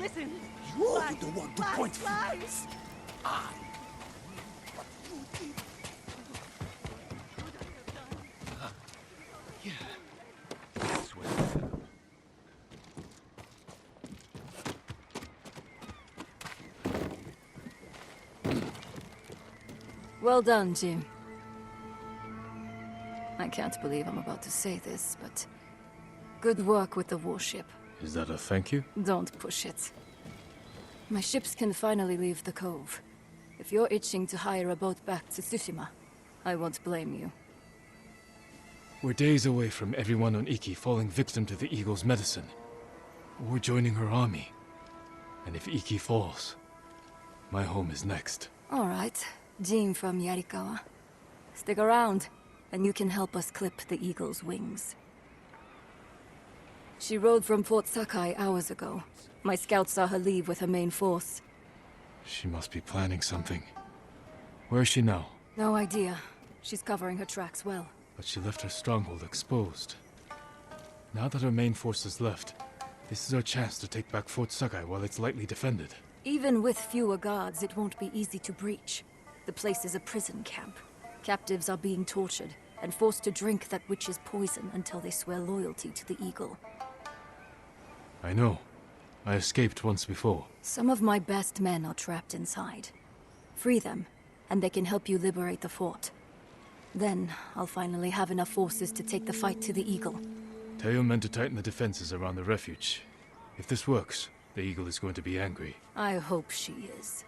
Listen! You're the one to point flies! I. Yeah. That's what it's about. Well done, Jim. I can't believe I'm about to say this, but good work with the warship. Is that a thank you? Don't push it. My ships can finally leave the cove. If you're itching to hire a boat back to Tsushima, I won't blame you. We're days away from everyone on Iki falling victim to the Eagle's medicine. Or joining her army. And if Iki falls, my home is next. All right, Jim from Yarikawa. Stick around, and you can help us clip the Eagle's wings. She rode from Fort Sakai hours ago. My scouts saw her leave with her main force. She must be planning something. Where is she now? No idea. She's covering her tracks well. But she left her stronghold exposed. Now that her main force is left, this is our chance to take back Fort Sakai while it's lightly defended. Even with fewer guards, it won't be easy to breach. The place is a prison camp. Captives are being tortured and forced to drink that witch's poison until they swear loyalty to the Eagle. I know. I escaped once before. Some of my best men are trapped inside. Free them, and they can help you liberate the fort. Then, I'll finally have enough forces to take the fight to the Eagle. Tell your men to tighten the defenses around the refuge. If this works, the Eagle is going to be angry. I hope she is.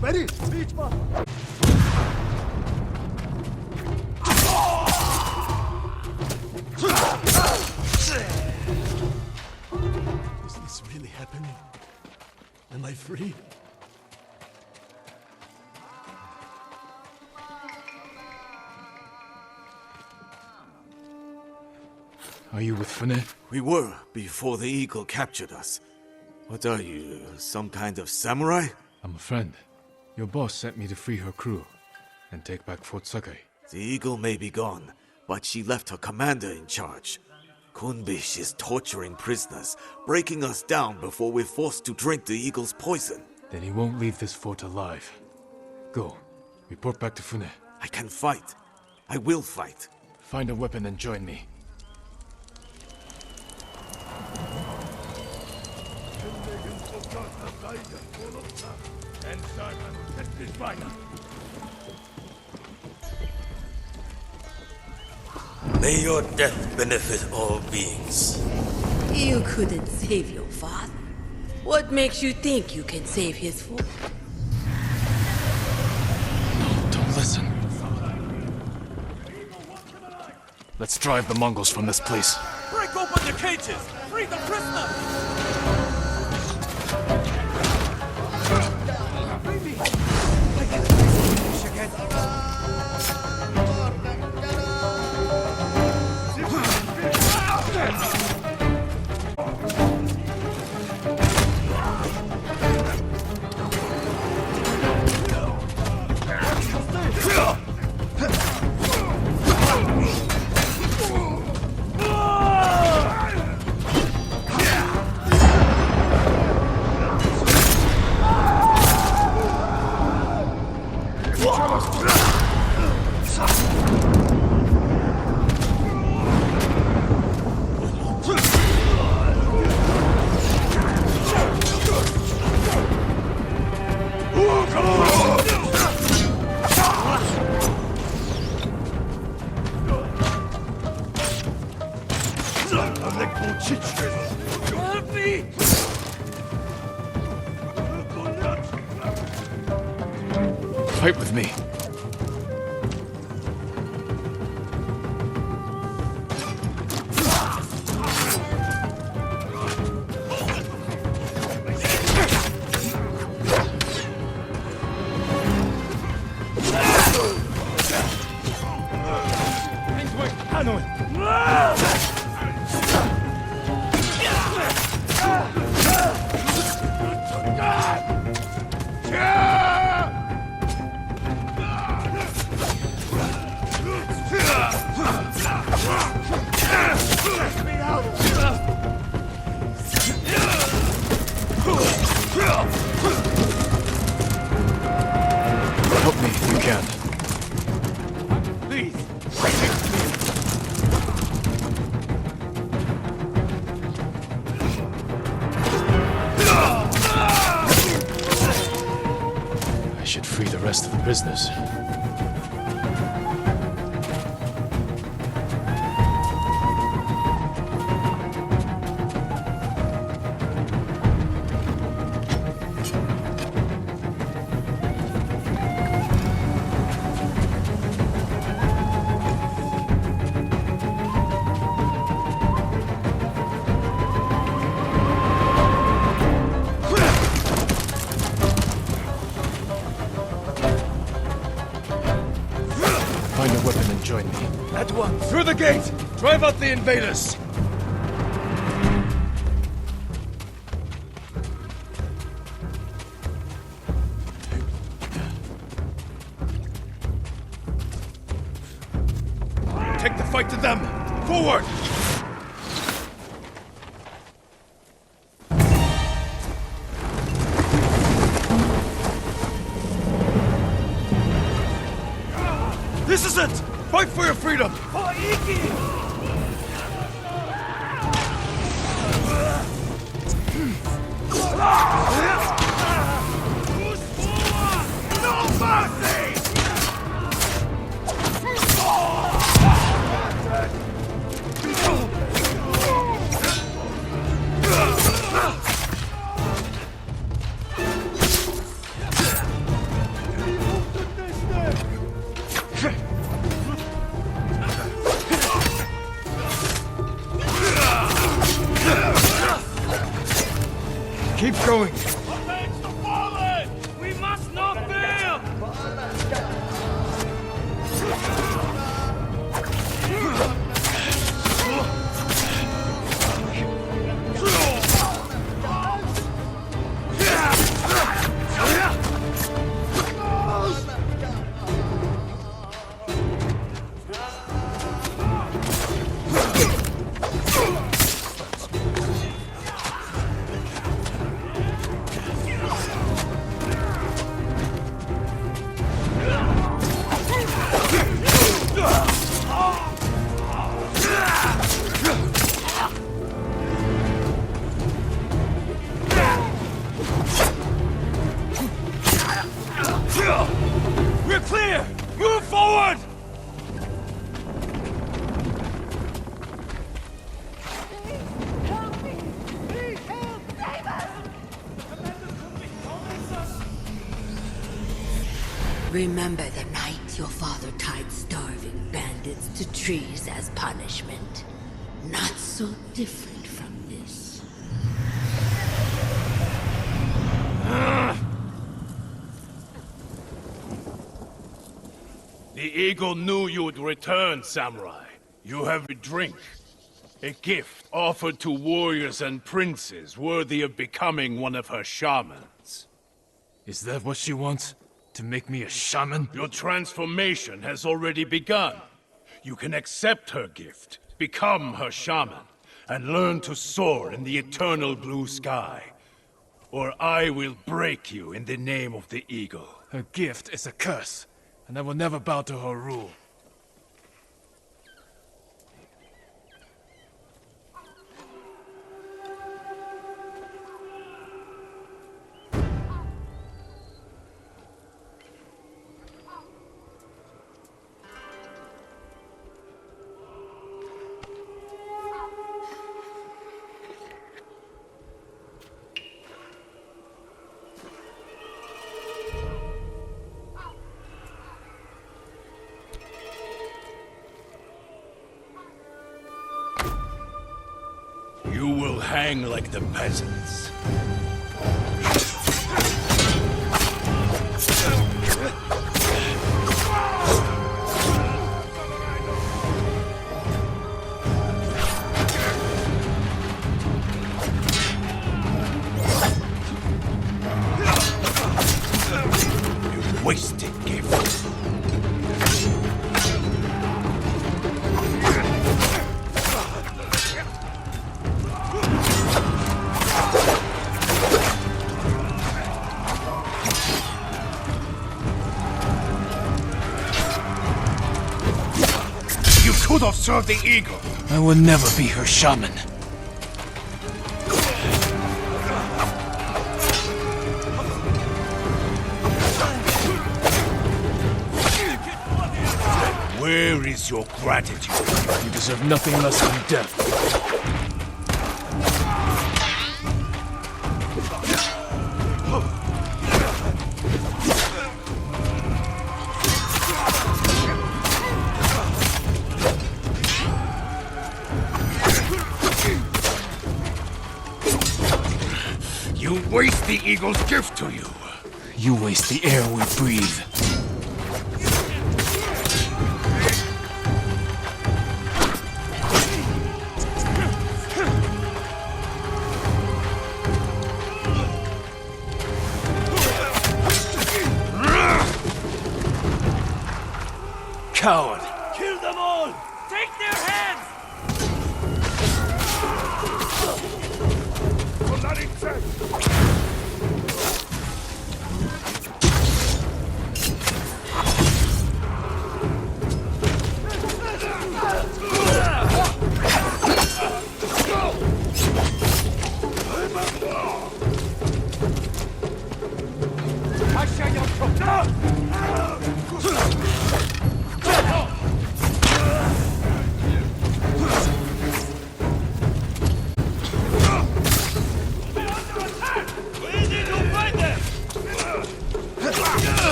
Ready? Beach ball. Is this really happening? Am I free? Are you with Fune? We were, before the Eagle captured us. What are you, some kind of samurai? I'm a friend. Your boss sent me to free her crew and take back Fort Sakai. The Eagle may be gone, but she left her commander in charge. Kunbish is torturing prisoners, breaking us down before we're forced to drink the Eagle's poison. Then he won't leave this fort alive. Go. Report back to Fune. I can fight, I will fight. Find a weapon and join me. May your death benefit all beings. You couldn't save your father. What makes you think you can save his fool? Don't listen. Let's drive the Mongols from this place. Break open the cages! Free the prisoners! Fight with me. Help me if you can. I should free the rest of the prisoners. Find a weapon and join me. At once. Through the gate! Drive out the invaders! Take the fight to them! Forward! This is it! Fight for your freedom! For Iki! No mercy! Keep going! Avenge the fallen! We must not fail! Remember the night your father tied starving bandits to trees as punishment? Not so different from this. The eagle knew you'd return, samurai. You have a drink. A gift offered to warriors and princes worthy of becoming one of her shamans. Is that what she wants? To make me a shaman? Your transformation has already begun. You can accept her gift, become her shaman, and learn to soar in the eternal blue sky. Or I will break you in the name of the eagle. Her gift is a curse, and I will never bow to her rule. You will hang like the peasants. You wasted gift. Could have served the eagle. I will never be her shaman. Where is your gratitude? You deserve nothing less than death. You waste the eagle's gift to you. You waste the air we breathe. Coward! Kill them all! Take their heads!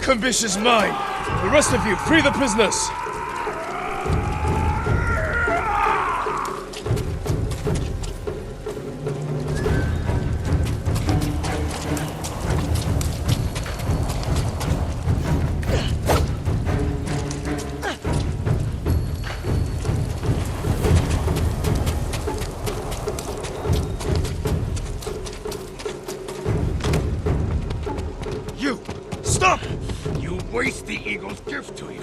Kumbish is mine. The rest of you, free the prisoners. You! Stop! You waste the eagle's gift to you.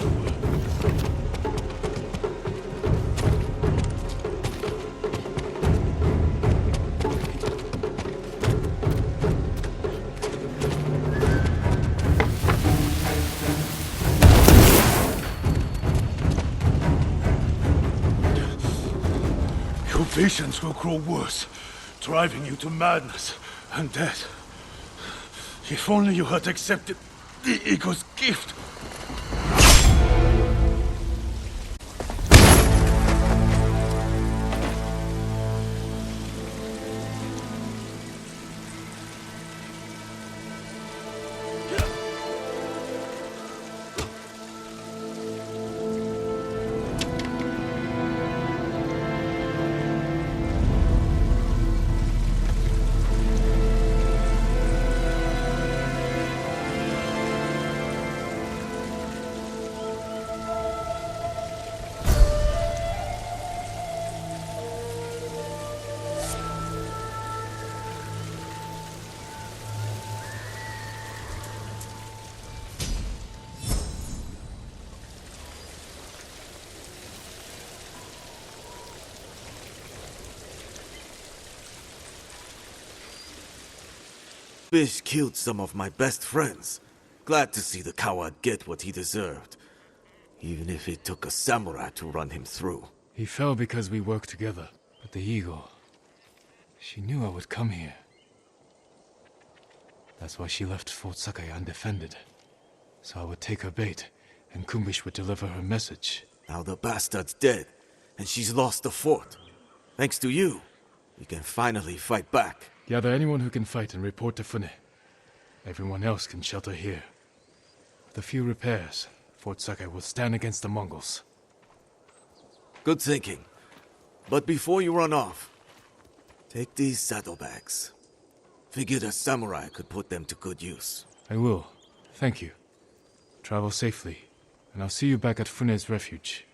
Your visions will grow worse, driving you to madness and death. If only you had accepted the eagle's gift. Bish killed some of my best friends. Glad to see the coward get what he deserved. Even if it took a samurai to run him through. He fell because we worked together. But the eagle... she knew I would come here. That's why she left Fort Sakai undefended. So I would take her bait, and Kumbish would deliver her message. Now the bastard's dead, and she's lost the fort. Thanks to you, we can finally fight back. Gather anyone who can fight and report to Fune. Everyone else can shelter here. With a few repairs, Fort Sakai will stand against the Mongols. Good thinking. But before you run off, take these saddlebags. Figured a samurai could put them to good use. I will. Thank you. Travel safely, and I'll see you back at Fune's refuge.